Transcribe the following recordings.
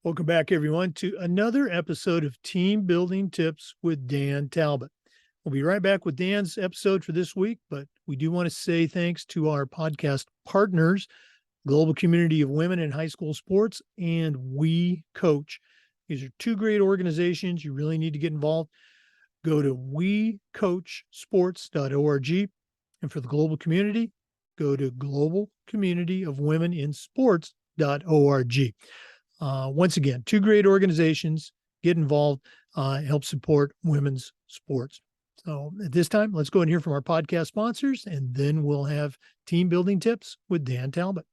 Welcome back, everyone, to another episode of Team Building Tips with Dan Talbot. We'll be right back with Dan's episode for this week, but we do want to say thanks to our podcast partners, Global Community of Women in High School Sports and We Coach. These are two great organizations. You really need to get involved. Go to wecoachsports.org. And for the global community, go to globalcommunityofwomeninsports.org. Once again, two great organizations. Get involved, help support women's sports. So at this time, let's go and hear from our podcast sponsors, and then we'll have team building tips with Dan Talbot.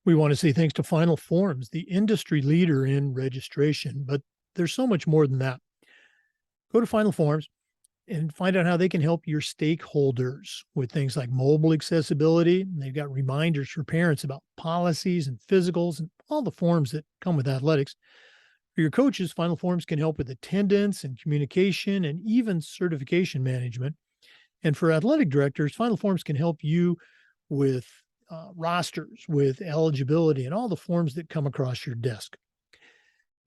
We want to say thanks to Final Forms, the industry leader in registration, but there's so much more than that. Go to Final Forms and find out how they can help your stakeholders with things like mobile accessibility. They've got reminders for parents about policies and physicals and all the forms that come with athletics. For your coaches, Final Forms can help with attendance and communication and even certification management. And for athletic directors, Final Forms can help you with rosters, with eligibility, and all the forms that come across your desk.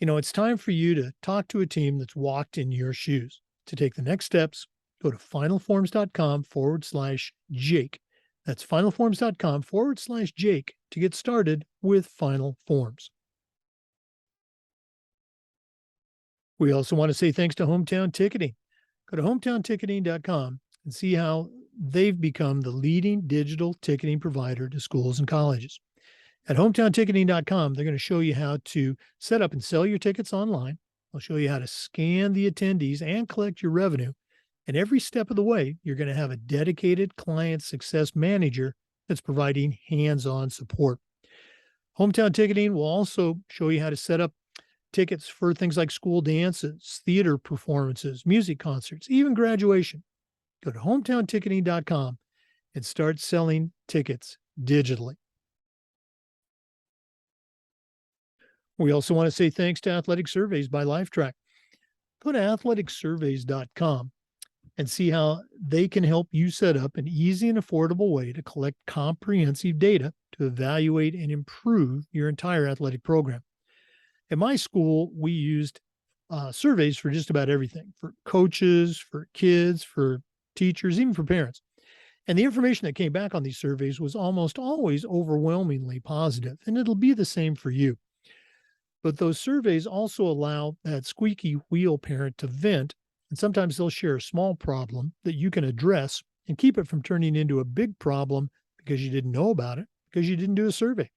You know, it's time for you to talk to a team that's walked in your shoes. To take the next steps, go to finalforms.com/Jake. That's finalforms.com/Jake to get started with Final Forms. We also want to say thanks to Hometown Ticketing. Go to hometownticketing.com and see how they've become the leading digital ticketing provider to schools and colleges. At hometownticketing.com, they're going to show you how to set up and sell your tickets online. They'll show you how to scan the attendees and collect your revenue. And every step of the way, you're going to have a dedicated client success manager that's providing hands-on support. Hometown Ticketing will also show you how to set up tickets for things like school dances, theater performances, music concerts, even graduation. Go to hometownticketing.com and start selling tickets digitally. We also want to say thanks to Athletic Surveys by Lifetrack. Go to athleticsurveys.com and see how they can help you set up an easy and affordable way to collect comprehensive data to evaluate and improve your entire athletic program. At my school, we used surveys for just about everything, for coaches, for kids, for teachers, even for parents. And the information that came back on these surveys was almost always overwhelmingly positive, and it'll be the same for you. But those surveys also allow that squeaky wheel parent to vent, and sometimes they'll share a small problem that you can address and keep it from turning into a big problem because you didn't know about it, because you didn't do a survey.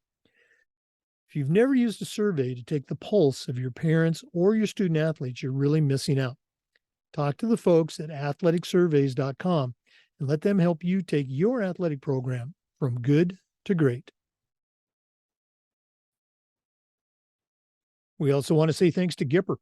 If you've never used a survey to take the pulse of your parents or your student athletes, you're really missing out. Talk to the folks at athleticsurveys.com and let them help you take your athletic program from good to great. We also want to say thanks to Gipper.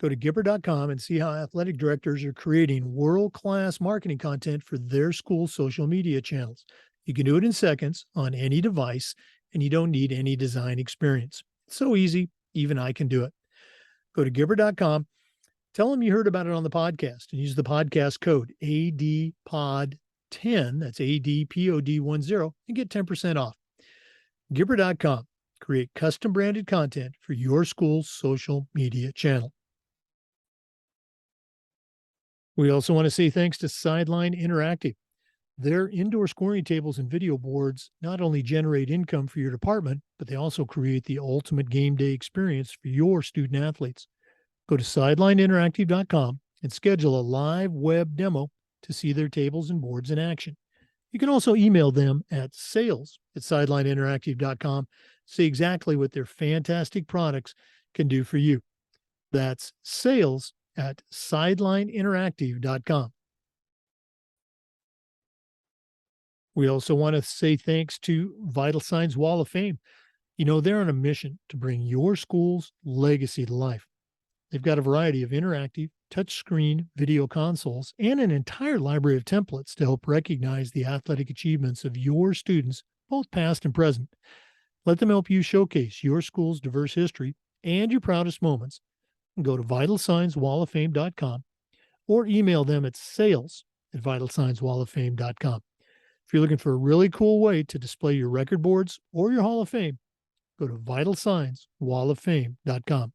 Go to Gipper.com and see how athletic directors are creating world-class marketing content for their school social media channels. You can do it in seconds on any device, and you don't need any design experience. It's so easy, even I can do it. Go to Gipper.com, tell them you heard about it on the podcast, and use the podcast code ADPOD10, that's ADPOD10, and get 10% off. Gipper.com. Create custom branded content for your school's social media channel. We also want to say thanks to Sideline Interactive. Their indoor scoring tables and video boards not only generate income for your department, but they also create the ultimate game day experience for your student athletes. Go to sidelineinteractive.com and schedule a live web demo to see their tables and boards in action. You can also email them at sales@sidelineinteractive.com. See exactly what their fantastic products can do for you. That's sales@sidelineinteractive.com. We also want to say thanks to Vital Signs Wall of Fame. You know, they're on a mission to bring your school's legacy to life. They've got a variety of interactive, touchscreen video consoles and an entire library of templates to help recognize the athletic achievements of your students, both past and present. Let them help you showcase your school's diverse history and your proudest moments. Go to vitalsignswalloffame.com or email them at sales@vitalsignswalloffame.com. If you're looking for a really cool way to display your record boards or your Hall of Fame, go to vitalsignswalloffame.com.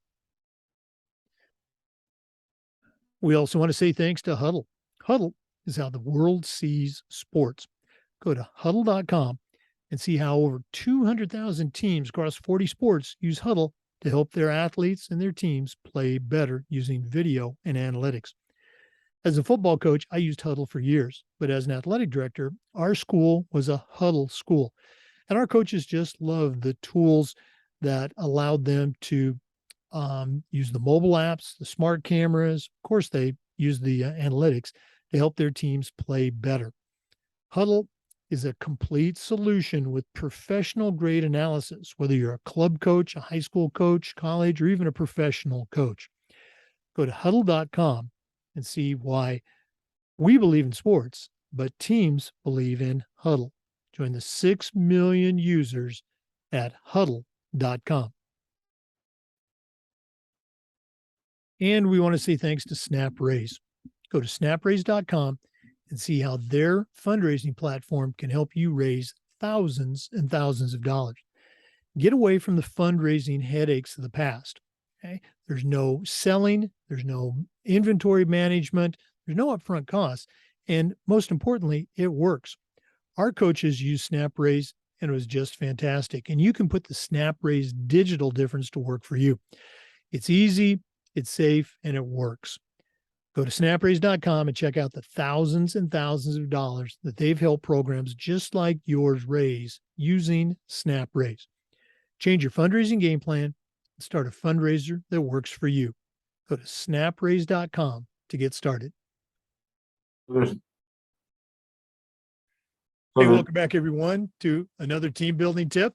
We also want to say thanks to Huddle. Huddle is how the world sees sports. Go to huddle.com and see how over 200,000 teams across 40 sports use Huddle to help their athletes and their teams play better using video and analytics. As a football coach, I used Huddle for years, but as an athletic director, our school was a Huddle school. And our coaches just loved the tools that allowed them to use the mobile apps, the smart cameras. Of course, they use the analytics to help their teams play better. Huddle is a complete solution with professional grade analysis, whether you're a club coach, a high school coach, college, or even a professional coach. Go to huddle.com and see why we believe in sports, but teams believe in Huddle. Join the 6 million users at huddle.com. And we want to say thanks to SnapRaise. Go to snapraise.com and see how their fundraising platform can help you raise thousands and thousands of dollars. Get away from the fundraising headaches of the past. Okay? There's no selling, there's no inventory management, there's no upfront costs, and most importantly, it works. Our coaches use SnapRaise, and it was just fantastic. And you can put the SnapRaise digital difference to work for you. It's easy, it's safe, and it works. Go to snapraise.com and check out the thousands and thousands of dollars that they've helped programs just like yours raise using SnapRaise. Change your fundraising game plan and start a fundraiser that works for you. Go to snapraise.com to get started. Hey, welcome back, everyone, to another team building tip.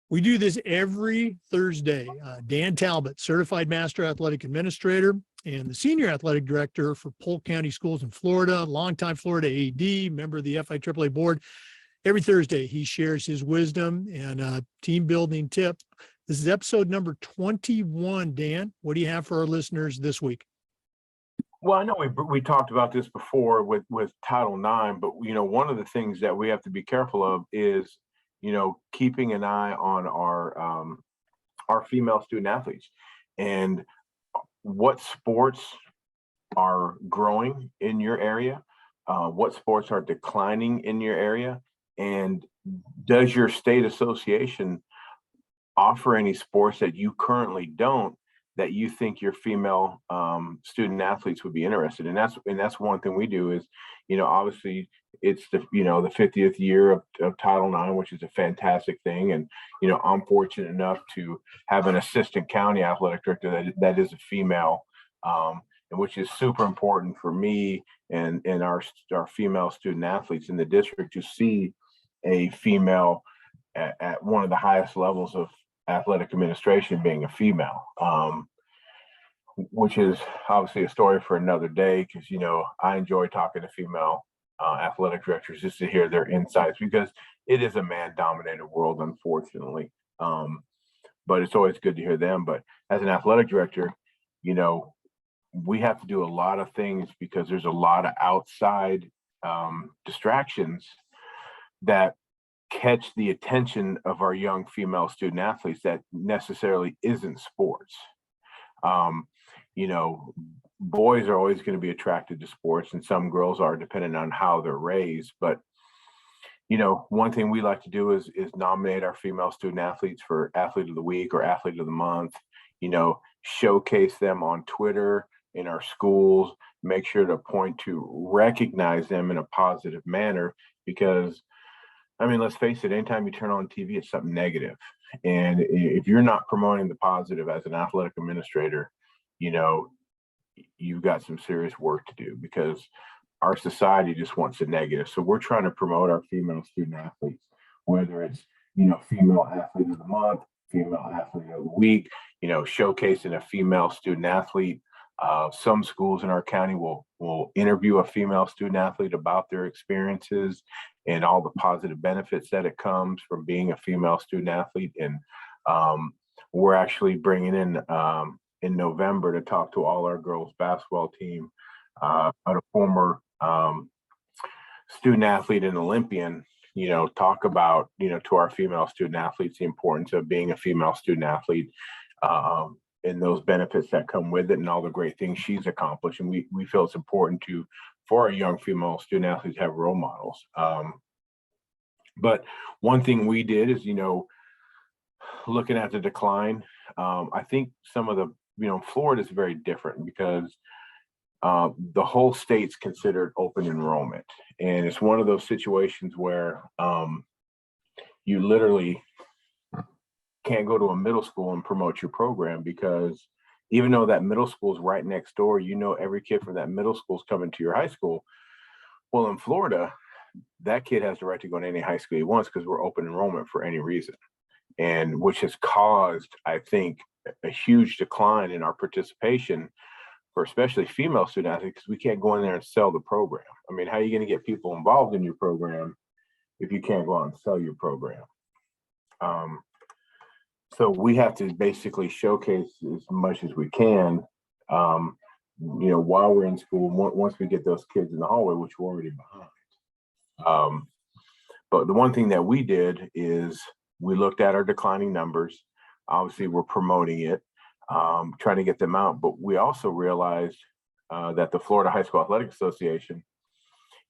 We do this every Thursday. Dan Talbot, Certified Master Athletic Administrator and the Senior Athletic Director for Polk County Schools in Florida, longtime Florida AD, member of the FIAAA board. Every Thursday, he shares his wisdom and team building tip. This is episode number 21. Dan, what do you have for our listeners this week? Well, I know we talked about this before with Title IX, but one of the things that we have to be careful of is keeping an eye on our female student athletes and what sports are growing in your area, what sports are declining in your area, and does your state association offer any sports that you currently don't that you think your female student athletes would be interested in? That's one thing we do is, obviously it's the 50th year of Title IX, which is a fantastic thing. And, I'm fortunate enough to have an assistant county athletic director that is a female, and which is super important for me and our female student athletes in the district to see a female at one of the highest levels of athletic administration being a female, which is obviously a story for another day because, I enjoy talking to female athletic directors just to hear their insights because it is a man-dominated world, unfortunately. But it's always good to hear them. But as an athletic director, we have to do a lot of things because there's a lot of outside distractions that catch the attention of our young female student athletes that necessarily isn't sports. Boys are always going to be attracted to sports and some girls are, depending on how they're raised. But, one thing we like to do is nominate our female student athletes for Athlete of the Week or Athlete of the Month, showcase them on Twitter in our schools, make sure to point to recognize them in a positive manner because let's face it, anytime you turn on TV, it's something negative. And if you're not promoting the positive as an athletic administrator, you've got some serious work to do because our society just wants the negative. So we're trying to promote our female student athletes, whether it's, female athlete of the month, female athlete of the week, showcasing a female student athlete. Some schools in our county will interview a female student athlete about their experiences and all the positive benefits that it comes from being a female student athlete. And we're actually bringing in November to talk to all our girls basketball team, a former student athlete and Olympian talk about, to our female student athletes, the importance of being a female student athlete, and those benefits that come with it and all the great things she's accomplished. And we feel it's important for our young female student athletes to have role models. But one thing we did is, looking at the decline, I think some of the, Florida is very different because the whole state's considered open enrollment. And it's one of those situations where you literally can't go to a middle school and promote your program, because even though that middle school is right next door, every kid from that middle school is coming to your high school. Well, in Florida, that kid has the right to go to any high school he wants because we're open enrollment for any reason. And which has caused, I think, a huge decline in our participation for especially female student athletes, because we can't go in there and sell the program. I mean, how are you going to get people involved in your program if you can't go out and sell your program? So we have to basically showcase as much as we can, while we're in school, once we get those kids in the hallway, which we're already behind. But the one thing that we did is we looked at our declining numbers. Obviously, we're promoting it, trying to get them out. But we also realized that the Florida High School Athletic Association,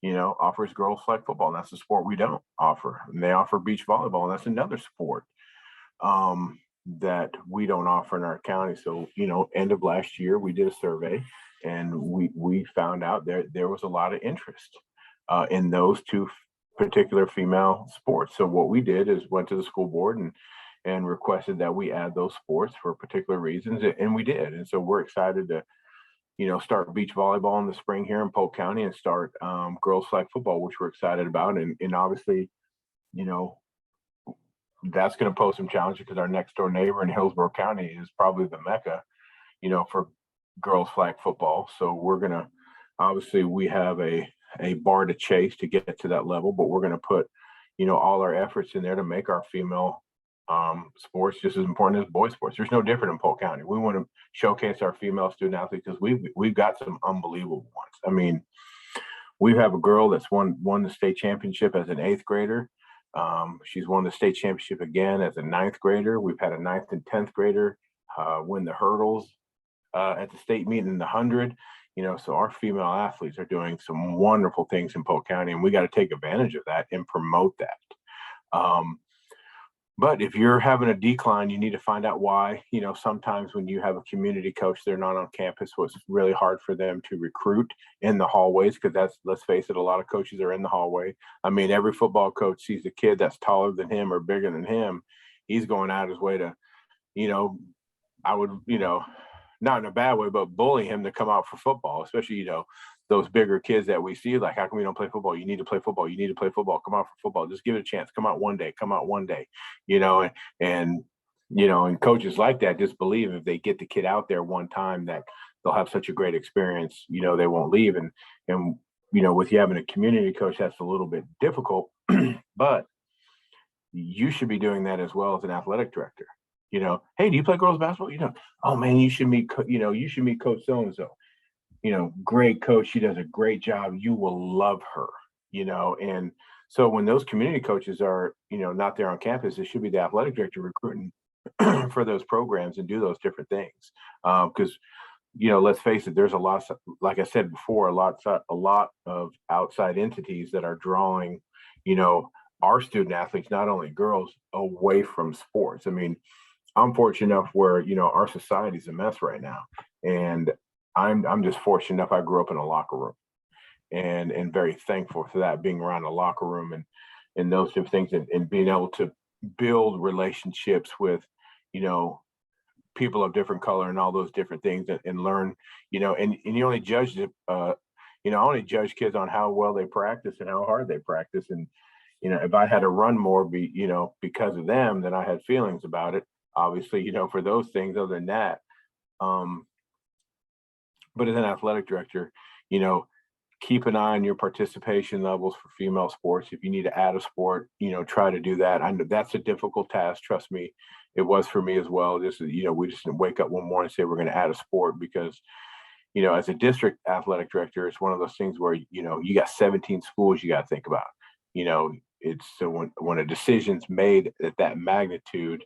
offers girls flag football, and that's a sport we don't offer. And they offer beach volleyball, and that's another sport that we don't offer in our county. So, end of last year, we did a survey, and we found out there was a lot of interest in those two particular female sports. So what we did is went to the school board and requested that we add those sports for particular reasons, and we did. And so we're excited to, start beach volleyball in the spring here in Polk County and start girls flag football, which we're excited about. And obviously, that's going to pose some challenges because our next door neighbor in Hillsborough County is probably the mecca, for girls flag football. So we're going to, obviously we have a bar to chase to get to that level, but we're going to put, all our efforts in there to make our female sports just as important as boys sports. There's no different in Polk County. We want to showcase our female student athletes because we've got some unbelievable ones. I mean, we have a girl that's won the state championship as an 8th grader. She's won the state championship again as a 9th grader. We've had a 9th and 10th grader win the hurdles at the state meet in the 100. So our female athletes are doing some wonderful things in Polk County, and we got to take advantage of that and promote that. But if you're having a decline, you need to find out why. Sometimes when you have a community coach, they're not on campus, so it's really hard for them to recruit in the hallways, because let's face it, a lot of coaches are in the hallway. I mean, every football coach sees a kid that's taller than him or bigger than him. He's going out his way to, I would, not in a bad way, but bully him to come out for football, especially, those bigger kids that we see, like, how come we don't play football? You need to play football. You need to play football. Come out for football. Just give it a chance. Come out one day. And coaches like that just believe if they get the kid out there one time that they'll have such a great experience, they won't leave. And with you having a community coach, that's a little bit difficult, but you should be doing that as well as an athletic director. Hey, do you play girls basketball? Oh man, you should meet Coach so-and-so. Great coach. She does a great job. You will love her, and so when those community coaches are, not there on campus, it should be the athletic director recruiting for those programs and do those different things. Because, let's face it, there's a lot, like I said before, a lot of outside entities that are drawing, our student athletes, not only girls, away from sports. I mean, I'm fortunate enough where, our society's a mess right now. And I'm just fortunate enough I grew up in a locker room and very thankful for that, being around a locker room and those different things and being able to build relationships with, people of different color and all those different things and learn, and you only judge I only judge kids on how well they practice and how hard they practice. And, if I had to run more because of them, then I had feelings about it, obviously, for those things. Other than that, but as an athletic director, keep an eye on your participation levels for female sports. If you need to add a sport, try to do that. I know that's a difficult task. Trust me, it was for me as well. We just didn't wake up one morning and say we're going to add a sport because, as a district athletic director, it's one of those things where, you got 17 schools you got to think about. it's so when a decision's made at that magnitude,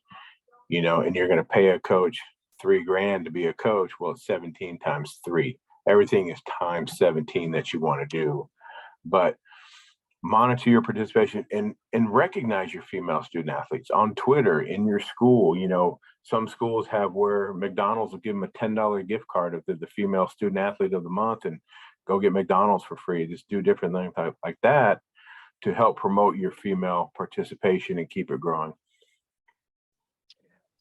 and you're going to pay a coach $3,000 to be a coach, well, it's 17 times 3. Everything is times 17 that you want to do. But monitor your participation and recognize your female student athletes on Twitter, in your school. Some schools have where McDonald's will give them a $10 gift card if they're the female student athlete of the month, and go get McDonald's for free. Just do different things like that to help promote your female participation and keep it growing.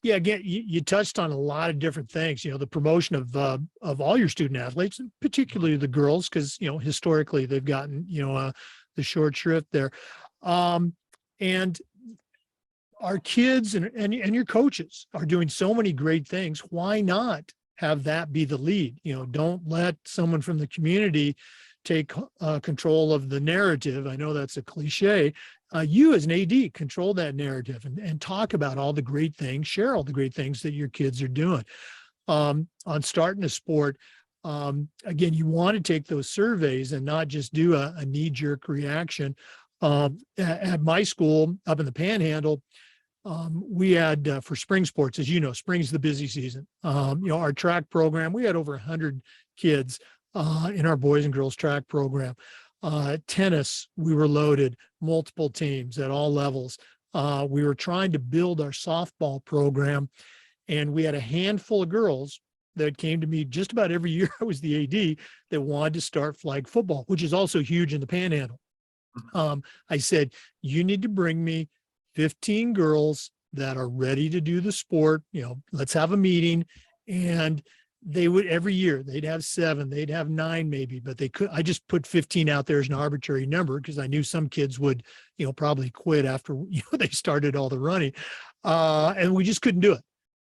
Yeah, again, you touched on a lot of different things. The promotion of all your student athletes, and particularly the girls, because historically they've gotten the short shrift there, and our kids and your coaches are doing so many great things. Why not have that be the lead? Don't let someone from the community take control of the narrative. I know that's a cliche. You as an AD control that narrative and talk about all the great things, share all the great things that your kids are doing. On starting a sport, again, you want to take those surveys and not just do a knee-jerk reaction. At my school up in the Panhandle, we had for spring sports, as you know, spring's the busy season. Our track program, we had over 100 kids in our boys and girls track program. Tennis, we were loaded, multiple teams at all levels. We were trying to build our softball program, and we had a handful of girls that came to me just about every year I was the AD that wanted to start flag football, which is also huge in the Panhandle. I said, you need to bring me 15 girls that are ready to do the sport. Let's have a meeting. And they would, every year they'd have 7, they'd have 9 maybe, but I just put 15 out there as an arbitrary number because I knew some kids would, probably quit after, they started all the running. And we just couldn't do it.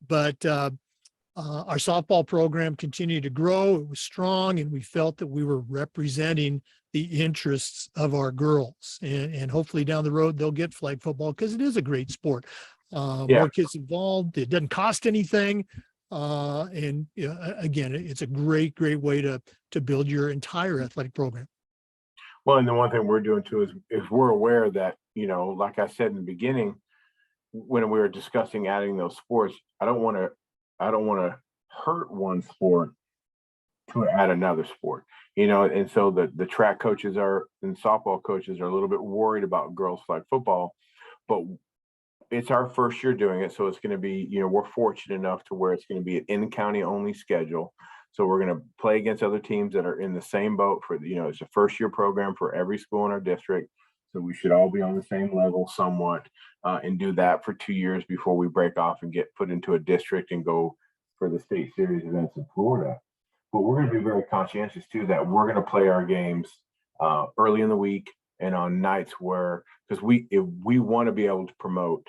But our softball program continued to grow. It was strong, and we felt that we were representing the interests of our girls. And hopefully down the road, they'll get flag football because it is a great sport. More kids involved. It doesn't cost anything. And again, it's a great way to build your entire athletic program. Well, and the one thing we're doing too is we're aware that, like I said in the beginning, when we were discussing adding those sports, I don't want to hurt one sport to add another sport, and so the track coaches and softball coaches are a little bit worried about girls flag football, but it's our first year doing it. So it's going to be, we're fortunate enough to where it's going to be an in-county only schedule. So we're going to play against other teams that are in the same boat for, it's a first year program for every school in our district. So we should all be on the same level somewhat, and do that for 2 years before we break off and get put into a district and go for the state series events in Florida. But we're going to be very conscientious too, that we're going to play our games early in the week and on nights because if we want to be able to promote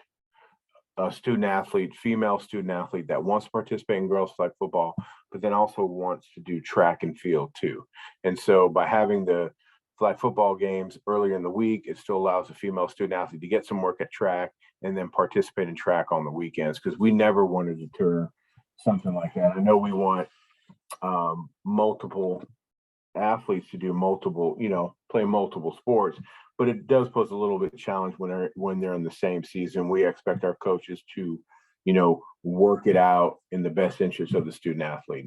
a student athlete, female student athlete that wants to participate in girls flag football, but then also wants to do track and field too. And so by having the flag football games earlier in the week, it still allows a female student athlete to get some work at track and then participate in track on the weekends, because we never want to deter something like that. I know we want multiple athletes to do multiple, play multiple sports, but it does pose a little bit of challenge when they're in the same season. We expect our coaches to, work it out in the best interest of the student athlete.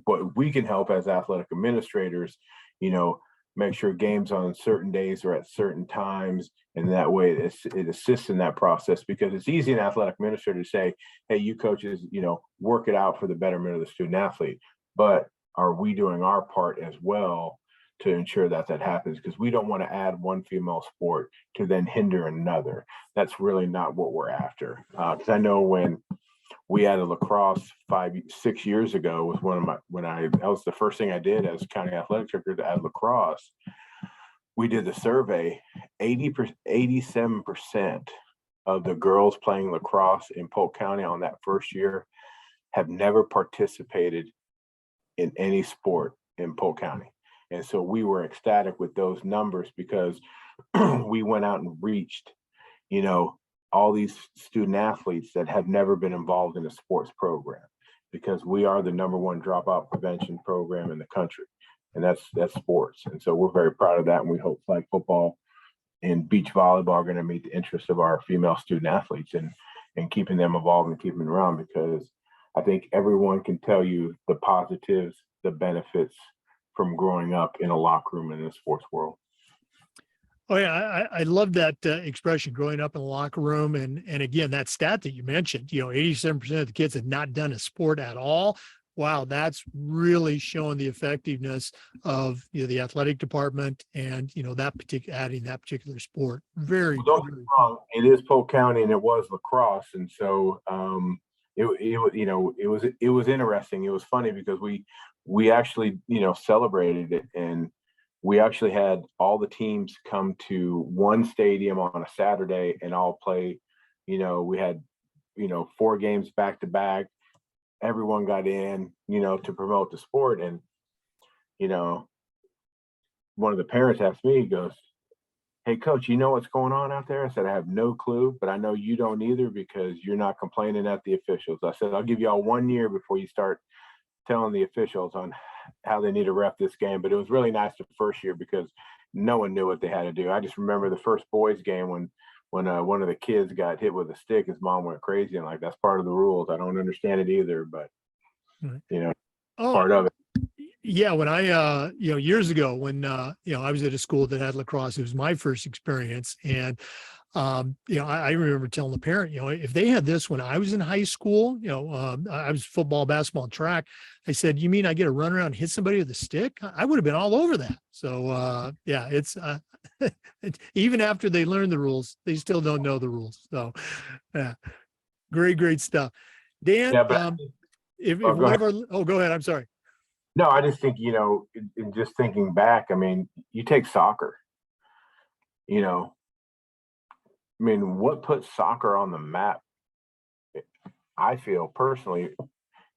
But we can help as athletic administrators, make sure games on certain days or at certain times, and that way it assists in that process, because it's easy an athletic administrator to say, hey, you coaches, work it out for the betterment of the student athlete. But are we doing our part as well to ensure that happens? Because we don't want to add one female sport to then hinder another. That's really not what we're after. Because I know when we added lacrosse 5-6 years ago, was that was the first thing I did as county athletic director to add lacrosse. We did the survey. 87% of the girls playing lacrosse in Polk County on that first year have never participated in any sport in Polk County. And so we were ecstatic with those numbers, because we went out and reached, all these student athletes that have never been involved in a sports program, because we are the #1 dropout prevention program in the country, and that's sports. And so we're very proud of that, and we hope flag football in beach volleyball are going to meet the interests of our female student athletes, and keeping them involved and keeping them around, because I think everyone can tell you the positives, the benefits from growing up in a locker room in the sports world. Oh yeah, I love that expression, growing up in the locker room, and again that stat that you mentioned, 87% of the kids had not done a sport at all. Wow, that's really showing the effectiveness of the athletic department and that particular adding that particular sport. Very, Well, don't get very me cool. wrong, it is Polk County and it was lacrosse, and so it was interesting. It was funny because we actually celebrated it, and we actually had all the teams come to one stadium on a Saturday and all play. We had 4 games back to back. Everyone got in, to promote the sport, and one of the parents asked me, he goes, "Hey, coach, you know what's going on out there?" I said, "I have no clue, but I know you don't either because you're not complaining at the officials." I said, "I'll give y'all 1 year before you start telling the officials on how they need to ref this game." But it was really nice the first year because no one knew what they had to do. I just remember the first boys game when one of the kids got hit with a stick, his mom went crazy, and like, that's part of the rules. I don't understand it either, but Right. it's part of it. Yeah, when I years ago when I was at a school that had lacrosse, it was my first experience, and I remember telling the parent, if they had this when I was in high school, I was football, basketball, and track. I said, "You mean I get to run around and hit somebody with a stick?" I would have been all over that. So yeah, it's even after they learn the rules, they still don't know the rules. So yeah, great stuff, Dan. Yeah, but If go one ahead. of our go ahead. I'm sorry. No, I just think, in just thinking back, I mean, you take soccer, you know, I mean, what put soccer on the map, I feel personally,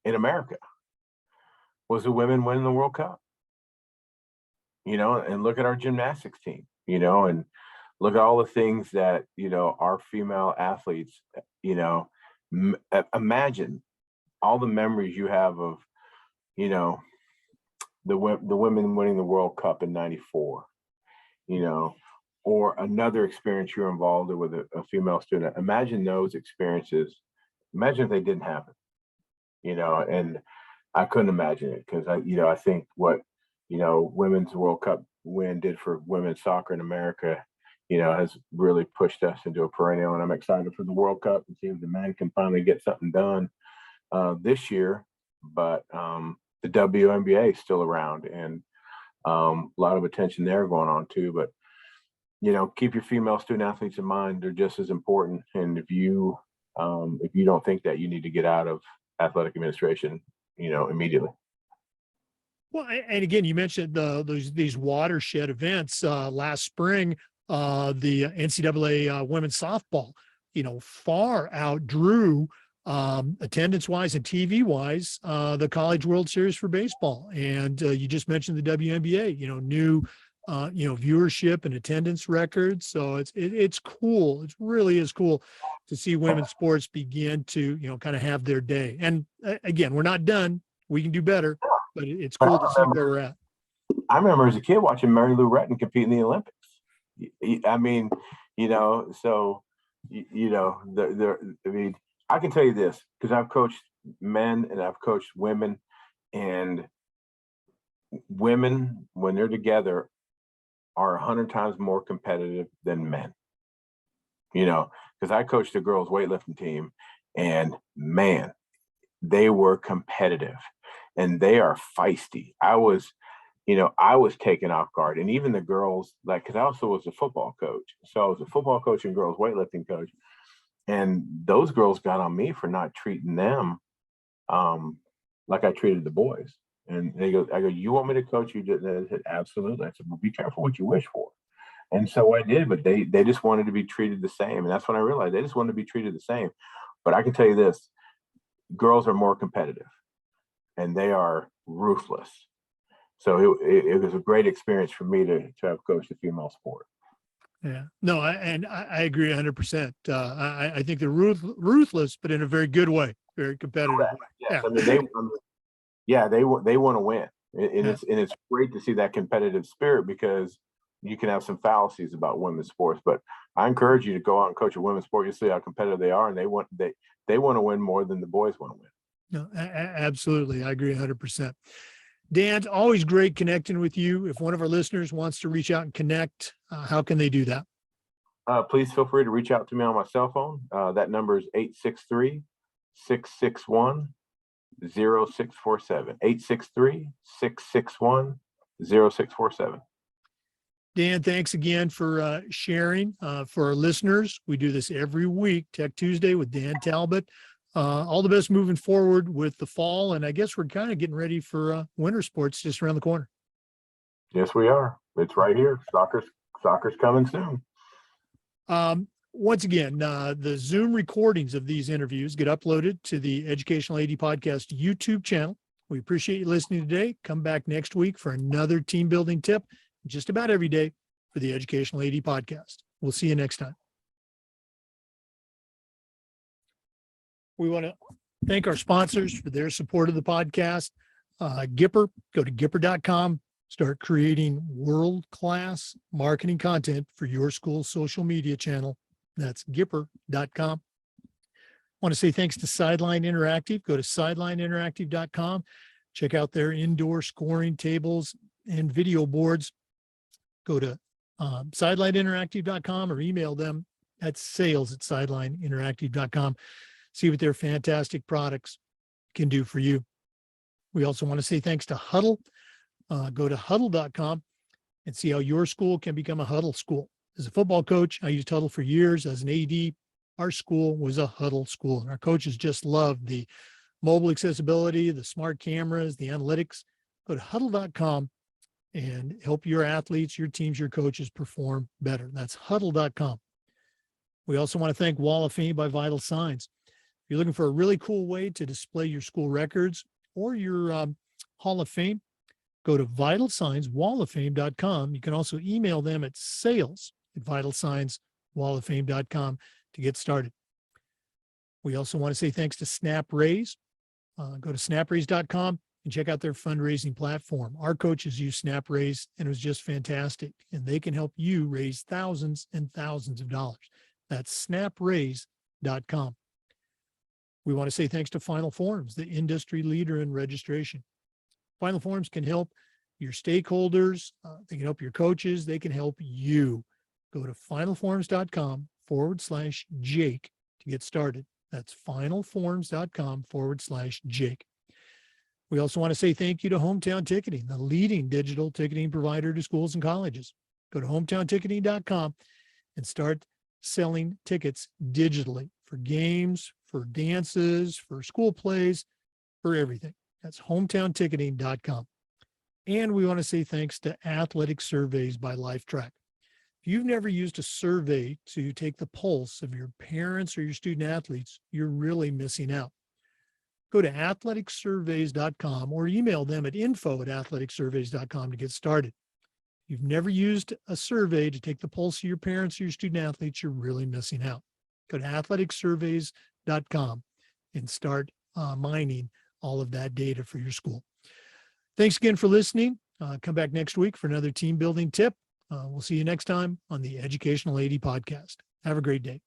in America was the women winning the World Cup, and look at our gymnastics team, and look at all the things that, our female athletes, imagine all the memories you have of, the women winning the World Cup in '94, or another experience you're involved in with a female student. Imagine those experiences. Imagine if they didn't happen, and I couldn't imagine it because I think what, women's World Cup win did for women's soccer in America, has really pushed us into a perennial. And I'm excited for the World Cup and see if the men can finally get something done this year. But the WNBA is still around, and a lot of attention there going on too. But keep your female student athletes in mind; they're just as important. And if you don't think that, you need to get out of athletic administration, immediately. Well, and again, you mentioned these watershed events last spring. The NCAA women's softball, far outdrew attendance wise and TV wise the College World Series for baseball. And you just mentioned the WNBA, new viewership and attendance records. So it's cool. It really is cool to see women's sports begin to kind of have their day. And again, we're not done. We can do better, but it's cool to see where we're at. I remember as a kid watching Mary Lou Retton compete in the Olympics. I mean, so I mean, I can tell you this because I've coached men and I've coached women, and women, when they're together, are 100 times more competitive than men. Because I coached the girls weightlifting team, and man, they were competitive and they are feisty. I was taken off guard. And even the girls, like, because I also was a football coach. So I was a football coach and girls weightlifting coach. And those girls got on me for not treating them like I treated the boys. And I go, "You want me to coach you?" I said, "Absolutely." I said, "Well, be careful what you wish for." And so I did, but they just wanted to be treated the same. And that's when I realized they just wanted to be treated the same. But I can tell you this, girls are more competitive and they are ruthless. So it was a great experience for me to have coached a female sport. Yeah, no, I agree 100%. I think they're ruthless, but in a very good way, very competitive way. Yes, Yeah. I mean they want to win, and it's great to see that competitive spirit because you can have some fallacies about women's sports. But I encourage you to go out and coach a women's sport. You'll see how competitive they are, and they want to win more than the boys want to win. No, absolutely. I agree 100%. Dan, it's always great connecting with you. If one of our listeners wants to reach out and connect, how can they do that? Please feel free to reach out to me on my cell phone. That number is 863-661-0647. 863-661-0647. Dan, thanks again for sharing. For our listeners, we do this every week, Tech Tuesday with Dan Talbot. All the best moving forward with the fall. And I guess we're kind of getting ready for winter sports just around the corner. Yes, we are. It's right here. Soccer's coming soon. Once again, the Zoom recordings of these interviews get uploaded to the Educational AD Podcast YouTube channel. We appreciate you listening today. Come back next week for another team building tip just about every day for the Educational AD Podcast. We'll see you next time. We want to thank our sponsors for their support of the podcast. Gipper, go to gipper.com, start creating world-class marketing content for your school's social media channel. That's gipper.com. Want to say thanks to Sideline Interactive. Go to sidelineinteractive.com. Check out their indoor scoring tables and video boards. Go to sidelineinteractive.com or email them at sales@sidelineinteractive.com. See what their fantastic products can do for you. We also want to say thanks to Huddle. Go to huddle.com and see how your school can become a Huddle school. As a football coach, I used Huddle for years. As an AD, our school was a Huddle school. And our coaches just loved the mobile accessibility, the smart cameras, the analytics. Go to huddle.com and help your athletes, your teams, your coaches perform better. That's huddle.com. We also want to thank Wall of Fame by Vital Signs. If you're looking for a really cool way to display your school records or your Hall of Fame, go to vitalsignswalloffame.com. You can also email them at sales@vitalsignswalloffame.com to get started. We also want to say thanks to SnapRaise. Go to snapraise.com and check out their fundraising platform. Our coaches use SnapRaise, and it was just fantastic. And they can help you raise thousands and thousands of dollars. That's snapraise.com. We want to say thanks to Final Forms, the industry leader in registration. Final Forms can help your stakeholders. They can help your coaches. They can help you. Go to finalforms.com/Jake to get started. That's finalforms.com/Jake. We also want to say thank you to Hometown Ticketing, the leading digital ticketing provider to schools and colleges. Go to hometownticketing.com and start selling tickets digitally for games, for dances, for school plays, for everything. That's hometownticketing.com. And we want to say thanks to Athletic Surveys by LifeTrack. If you've never used a survey to take the pulse of your parents or your student athletes, you're really missing out. Go to athleticsurveys.com or email them at info@athleticsurveys.com to get started. If you've never used a survey to take the pulse of your parents or your student athletes, you're really missing out. Go to athleticsurveys.com and start mining all of that data for your school. Thanks again for listening. Come back next week for another team building tip. We'll see you next time on the Educational AD Podcast. Have a great day.